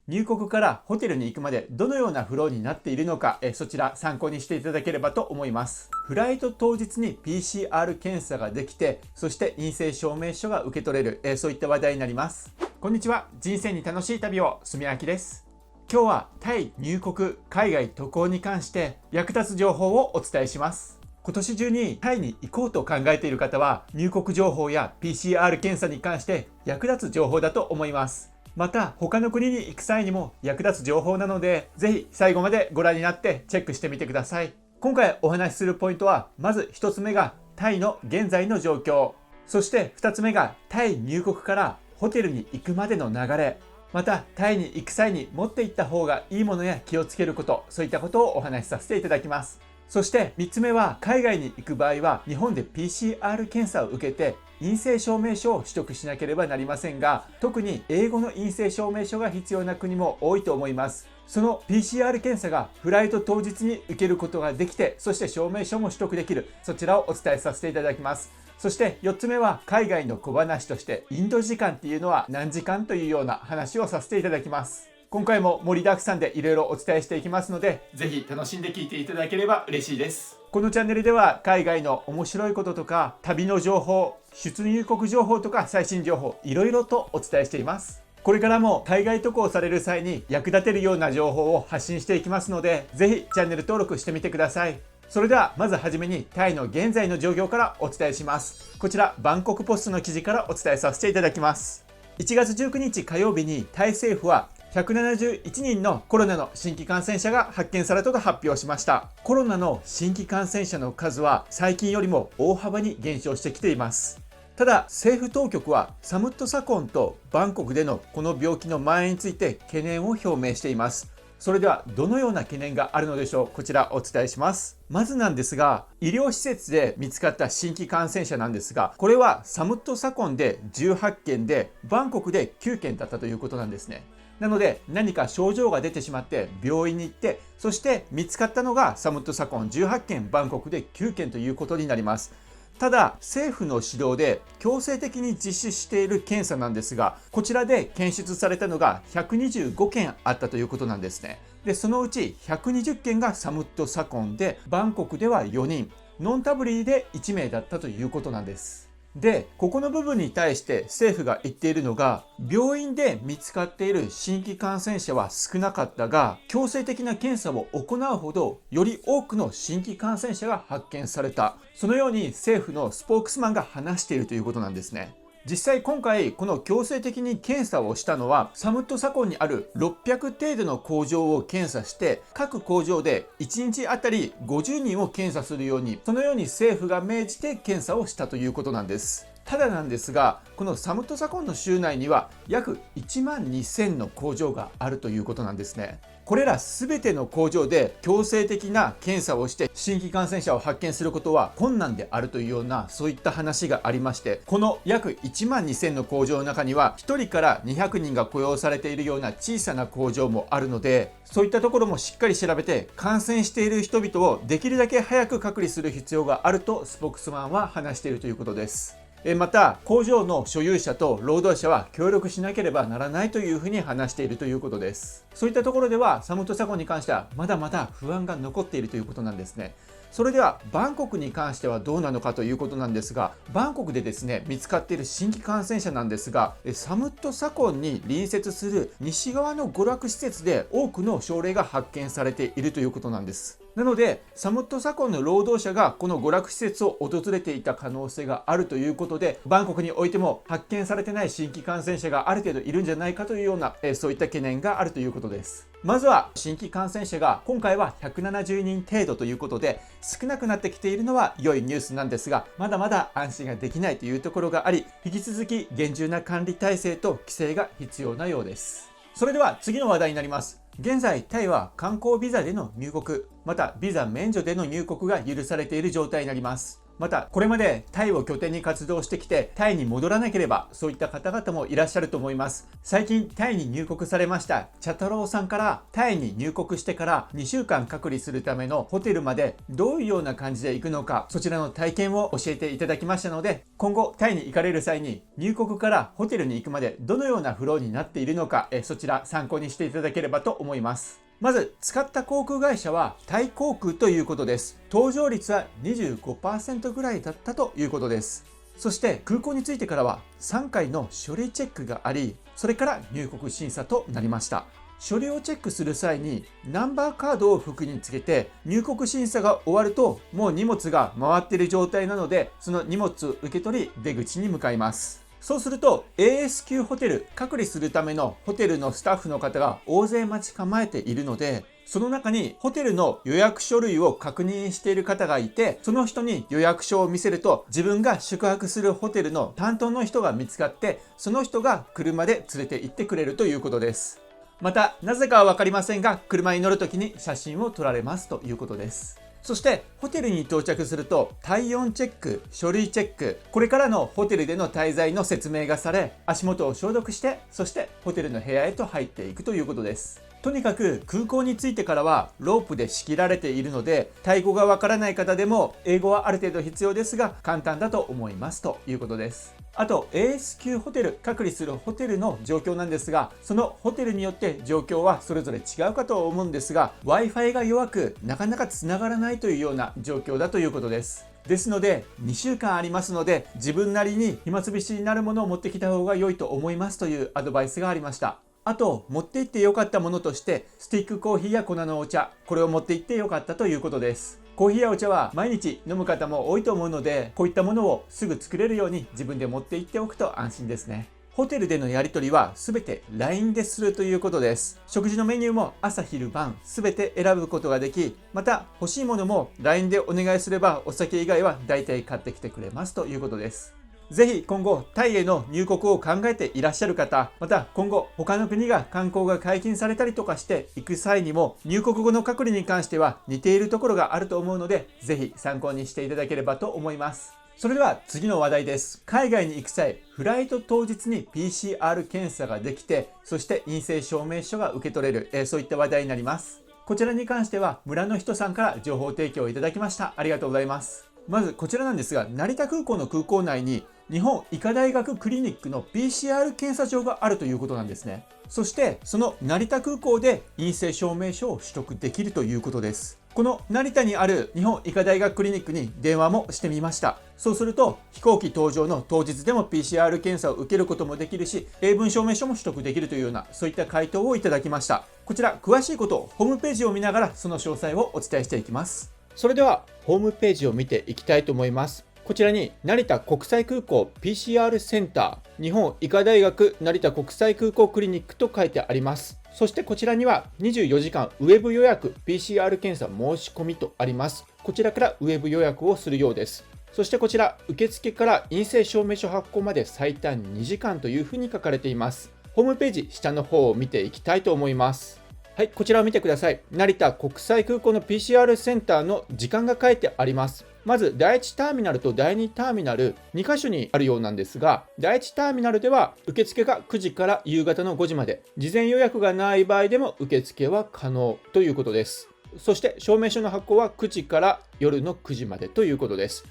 入国からホテルに行くまでどのようなフローになっているのか、そちら参考にしていただければと思います。フライト当日に PCR 検査ができて、そして陰性証明書が受け取れる、そういった話題になります。こんにちは。人生に楽しい旅を、住明です。今日はタイ入国、海外渡航に関して役立つ情報をお伝えします。今年中にタイに行こうと考えている方は、入国情報や PCR 検査に関して役立つ情報だと思います。また他の国に行く際にも役立つ情報なので、ぜひ最後までご覧になってチェックしてみてください。今回お話しするポイントは、まず1つ目がタイの現在の状況、そして2つ目がタイ入国からホテルに行くまでの流れ、またタイに行く際に持って行った方がいいものや気をつけること、そういったことをお話しさせていただきます。そして3つ目は、海外に行く場合は日本で PCR 検査を受けて陰性証明書を取得しなければなりませんが、特に英語の陰性証明書が必要な国も多いと思います。その PCR 検査がフライト当日に受けることができて、そして証明書も取得できる、そちらをお伝えさせていただきます。そして4つ目は、海外の小話としてインド時間っていうのは何時間というような話をさせていただきます。今回も盛りだくさんでいろいろお伝えしていきますので、ぜひ楽しんで聞いていただければ嬉しいです。このチャンネルでは海外の面白いこととか、旅の情報、出入国情報とか最新情報、いろいろとお伝えしています。これからも海外渡航される際に役立てるような情報を発信していきますので、ぜひチャンネル登録してみてください。それではまずはじめにタイの現在の状況からお伝えします。こちらバンコクポストの記事からお伝えさせていただきます。1月19日火曜日にタイ政府は171人のコロナの新規感染者が発見されたと発表しました。コロナの新規感染者の数は最近よりも大幅に減少してきています。ただ政府当局はサムットサコンとバンコクでのこの病気の蔓延について懸念を表明しています。それではどのような懸念があるのでしょう。こちらお伝えします。まずなんですが、医療施設で見つかった新規感染者なんですが、これはサムットサコンで18件でバンコクで9件だったということなんですね。なので何か症状が出てしまって病院に行って、そして見つかったのがサムットサコン18件、バンコクで9件ということになります。ただ政府の指導で強制的に実施している検査なんですが、こちらで検出されたのが125件あったということなんですね。でそのうち120件がサムットサコンで、バンコクでは4人、ノンタブリーで1名だったということなんです。でここの部分に対して政府が言っているのが、病院で見つかっている新規感染者は少なかったが、強制的な検査を行うほどより多くの新規感染者が発見された、そのように政府のスポークスマンが話しているということなんですね。実際今回この強制的に検査をしたのは、サムットサコンにある600程度の工場を検査して、各工場で1日あたり50人を検査するように、そのように政府が命じて検査をしたということなんです。ただなんですが、このサムットサコンの州内には約1万2000の工場があるということなんですね。これら全ての工場で強制的な検査をして新規感染者を発見することは困難であるというような、そういった話がありまして、この約1万2000の工場の中には1人から200人が雇用されているような小さな工場もあるので、そういったところもしっかり調べて、感染している人々をできるだけ早く隔離する必要があるとスポークスマンは話しているということです。また工場の所有者と労働者は協力しなければならないというふうに話しているということです。そういったところではサムットサコンに関してはまだまだ不安が残っているということなんですね。それではバンコクに関してはどうなのかということなんですが、バンコクでですね見つかっている新規感染者なんですが、サムットサコンに隣接する西側の娯楽施設で多くの症例が発見されているということなんです。なのでサムットサコンの労働者がこの娯楽施設を訪れていた可能性があるということで、バンコクにおいても発見されてない新規感染者がある程度いるんじゃないかというような、そういった懸念があるということです。まずは新規感染者が今回は170人程度ということで、少なくなってきているのは良いニュースなんですが、まだまだ安心ができないというところがあり、引き続き厳重な管理体制と規制が必要なようです。それでは次の話題になります。現在タイは観光ビザでの入国、またビザ免除での入国が許されている状態になります。またこれまでタイを拠点に活動してきてタイに戻らなければ、そういった方々もいらっしゃると思います。最近タイに入国されました茶太郎さんから、タイに入国してから2週間隔離するためのホテルまでどういうような感じで行くのか、そちらの体験を教えていただきましたので、今後タイに行かれる際に入国からホテルに行くまでどのようなフローになっているのか、そちら参考にしていただければと思います。まず使った航空会社はタイ航空ということです。搭乗率は 25% ぐらいだったということです。そして空港に着いてからは3回の書類チェックがあり、それから入国審査となりました。書類をチェックする際にナンバーカードを服につけて、入国審査が終わるともう荷物が回っている状態なので、その荷物を受け取り出口に向かいます。そうすると ASQ ホテル、隔離するためのホテルのスタッフの方が大勢待ち構えているので、その中にホテルの予約書類を確認している方がいて、その人に予約書を見せると自分が宿泊するホテルの担当の人が見つかって、その人が車で連れて行ってくれるということです。またなぜかは分かりませんが、車に乗るときに写真を撮られますということです。そしてホテルに到着すると体温チェック、書類チェック、これからのホテルでの滞在の説明がされ、足元を消毒して、そしてホテルの部屋へと入っていくということです。とにかく空港に着いてからはロープで仕切られているので、タイ語がわからない方でも英語はある程度必要ですが簡単だと思いますということです。あと ASQ ホテル、隔離するホテルの状況なんですが、そのホテルによって状況はそれぞれ違うかと思うんですが、 Wi-Fi が弱くなかなかつながらないというような状況だということです。ですので2週間ありますので、自分なりに暇つぶしになるものを持ってきた方が良いと思いますというアドバイスがありました。あと持って行って良かったものとして、スティックコーヒーや粉のお茶、これを持って行って良かったということです。コーヒーやお茶は毎日飲む方も多いと思うので、こういったものをすぐ作れるように自分で持って行っておくと安心ですね。ホテルでのやり取りは全て LINE でするということです。食事のメニューも朝昼晩全て選ぶことができ、また欲しいものも LINE でお願いすればお酒以外は大体買ってきてくれますということです。ぜひ今後タイへの入国を考えていらっしゃる方、また今後他の国が観光が解禁されたりとかして行く際にも、入国後の隔離に関しては似ているところがあると思うので、ぜひ参考にしていただければと思います。それでは次の話題です。海外に行く際、フライト当日に PCR 検査ができて、そして陰性証明書が受け取れる、そういった話題になります。こちらに関しては村の人さんから情報提供いただきました。ありがとうございます。まずこちらなんですが、成田空港の空港内に日本医科大学クリニックの PCR 検査場があるということなんですね。そしてその成田空港で陰性証明書を取得できるということです。この成田にある日本医科大学クリニックに電話もしてみました。そうすると飛行機搭乗の当日でも PCR 検査を受けることもできるし、英文証明書も取得できるというような、そういった回答をいただきました。こちら詳しいことをホームページを見ながらその詳細をお伝えしていきます。それではホームページを見ていきたいと思います。こちらに成田国際空港 PCR センター、日本医科大学成田国際空港クリニックと書いてあります。そしてこちらには24時間ウェブ予約 PCR 検査申し込みとあります。こちらからウェブ予約をするようです。そしてこちら受付から陰性証明書発行まで最短2時間というふうに書かれています。ホームページ下の方を見ていきたいと思います。はい、こちらを見てください。成田国際空港の PCR センターの時間が書いてあります。まず第1ターミナルと第2ターミナル2カ所にあるようなんですが、第1ターミナルでは受付が9時から夕方の5時まで、事前予約がない場合でも受付は可能ということです。そして証明書の発行は9時から夜の9時までということです。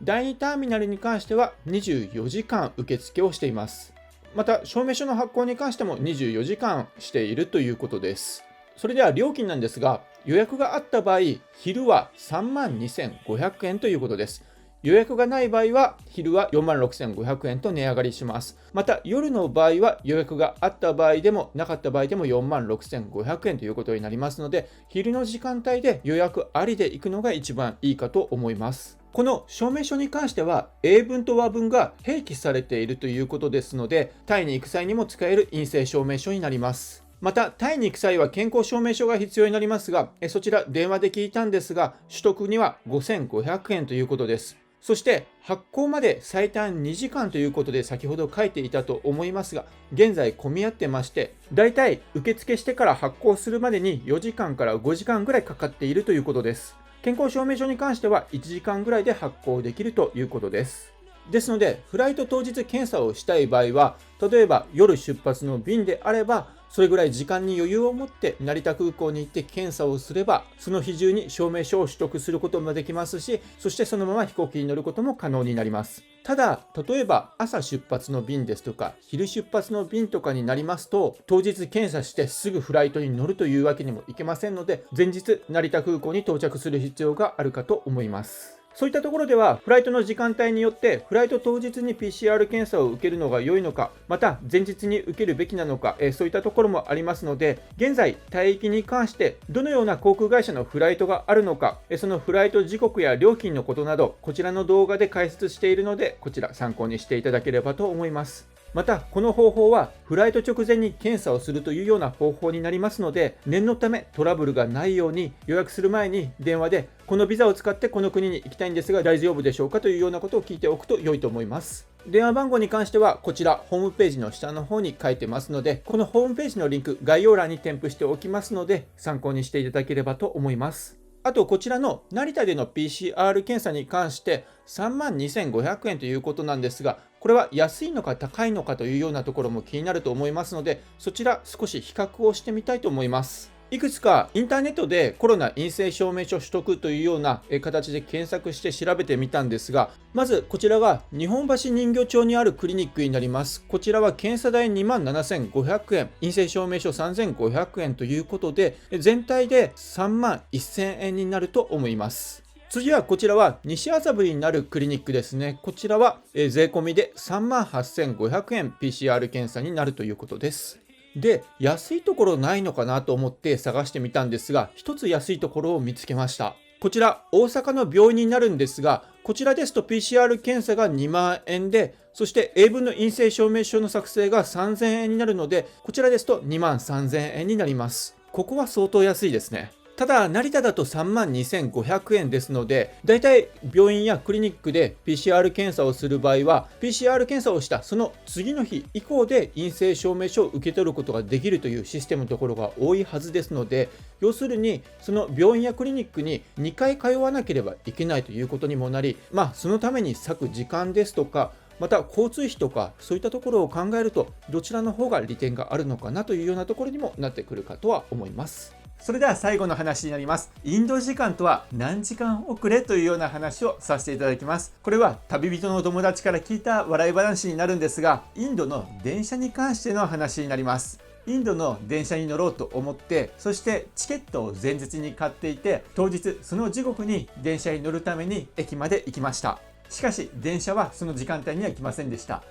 第2ターミナルに関しては24時間受付をしています。また証明書の発行に関しても24時間しているということです。それでは料金なんですが、予約があった場合、昼は32,500円ということです。予約がない場合は、昼は46,500円と値上がりします。また、夜の場合は予約があった場合でもなかった場合でも46,500円ということになりますので、昼の時間帯で予約ありで行くのが一番いいかと思います。この証明書に関しては、英文と和文が併記されているということですので、タイに行く際にも使える陰性証明書になります。また、タイに行く際は健康証明書が必要になりますが、そちら電話で聞いたんですが、取得には5,500円ということです。そして発行まで最短2時間ということで先ほど書いていたと思いますが、現在混み合ってまして、だいたい受付してから発行するまでに4時間から5時間ぐらいかかっているということです。健康証明書に関しては1時間ぐらいで発行できるということです。ですので、フライト当日検査をしたい場合は、例えば夜出発の便であれば、それぐらい時間に余裕を持って成田空港に行って検査をすれば、その日中に証明書を取得することもできますし、そしてそのまま飛行機に乗ることも可能になります。ただ、例えば朝出発の便ですとか、昼出発の便とかになりますと、当日検査してすぐフライトに乗るというわけにもいけませんので、前日成田空港に到着する必要があるかと思います。そういったところでは、フライトの時間帯によって、フライト当日に PCR 検査を受けるのが良いのか、また前日に受けるべきなのか、そういったところもありますので、現在、退役に関してどのような航空会社のフライトがあるのか、そのフライト時刻や料金のことなど、こちらの動画で解説しているので、こちら参考にしていただければと思います。また、この方法はフライト直前に検査をするというような方法になりますので、念のためトラブルがないように予約する前に電話で、このビザを使ってこの国に行きたいんですが大丈夫でしょうかというようなことを聞いておくと良いと思います。電話番号に関してはこちらホームページの下の方に書いてますので、このホームページのリンク概要欄に添付しておきますので、参考にしていただければと思います。あと、こちらの成田での PCR 検査に関して32,500円ということなんですが、これは安いのか高いのかというようなところも気になると思いますので、そちら少し比較をしてみたいと思います。いくつかインターネットでコロナ陰性証明書取得というような形で検索して調べてみたんですが、まずこちらが日本橋人形町にあるクリニックになります。こちらは検査代27,500円、陰性証明書3,500円ということで、全体で31,000円になると思います。次はこちらは西麻布になるクリニックですね。こちらは税込みで38,500円 PCR 検査になるということです。で、安いところないのかなと思って探してみたんですが、一つ安いところを見つけました。こちら、大阪の病院になるんですが、こちらですと PCR 検査が2万円で、そして英文の陰性証明書の作成が3,000円になるので、こちらですと23,000円になります。ここは相当安いですね。ただ、成田だと32,500円ですので、だいたい病院やクリニックで PCR 検査をする場合は、PCR 検査をしたその次の日以降で陰性証明書を受け取ることができるというシステムのところが多いはずですので、要するに、その病院やクリニックに2回通わなければいけないということにもなり、そのために割く時間ですとか、また交通費とかそういったところを考えると、どちらの方が利点があるのかなというようなところにもなってくるかとは思います。それでは最後の話になります。インド時間とは何時間遅れというような話をさせていただきます。これは旅人の友達から聞いた笑い話になるんですが、インドの電車に関しての話になります。インドの電車に乗ろうと思って、そしてチケットを前日に買っていて、当日その時刻に電車に乗るために駅まで行きました。しかし電車はその時間帯には来ませんでした。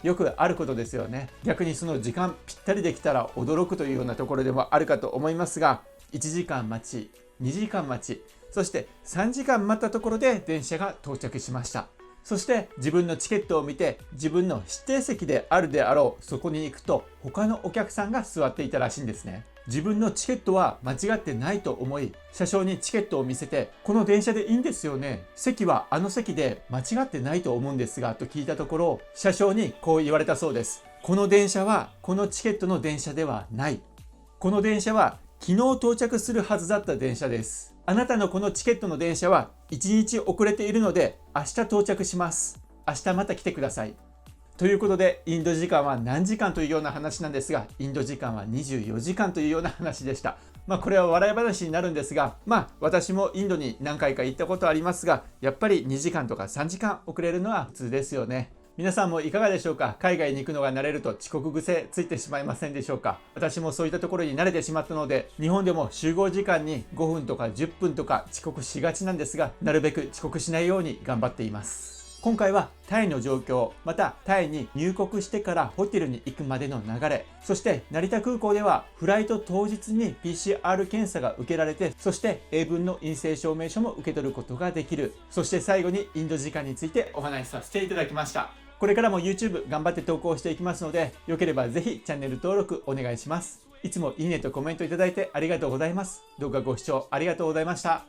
よくあることですよね。逆にその時間ぴったりできたら驚くというようなところでもあるかと思いますが、1時間待ち、2時間待ち、そして3時間待ったところで電車が到着しました。そして自分のチケットを見て、自分の指定席であるであろうそこに行くと、他のお客さんが座っていたらしいんですね。自分のチケットは間違ってないと思い、車掌にチケットを見せて、この電車でいいんですよね、席はあの席で間違ってないと思うんですがと聞いたところ、車掌にこう言われたそうです。この電車はこのチケットの電車ではない。この電車は昨日到着するはずだった電車です。あなたのこのチケットの電車は1日遅れているので、明日到着します。明日また来てください。ということで、インド時間は何時間というような話なんですが、インド時間は24時間というような話でした。これは笑い話になるんですが、私もインドに何回か行ったことありますが、やっぱり2時間とか3時間遅れるのは普通ですよね。皆さんもいかがでしょうか？海外に行くのが慣れると遅刻癖ついてしまいませんでしょうか？私もそういったところに慣れてしまったので、日本でも集合時間に5分とか10分とか遅刻しがちなんですが、なるべく遅刻しないように頑張っています。今回はタイの状況、またタイに入国してからホテルに行くまでの流れ、そして成田空港ではフライト当日に PCR 検査が受けられて、そして英文の陰性証明書も受け取ることができる。そして最後にインド時間についてお話しさせていただきました。これからも YouTube 頑張って投稿していきますので、よければぜひチャンネル登録お願いします。いつもいいねとコメントいただいてありがとうございます。動画ご視聴ありがとうございました。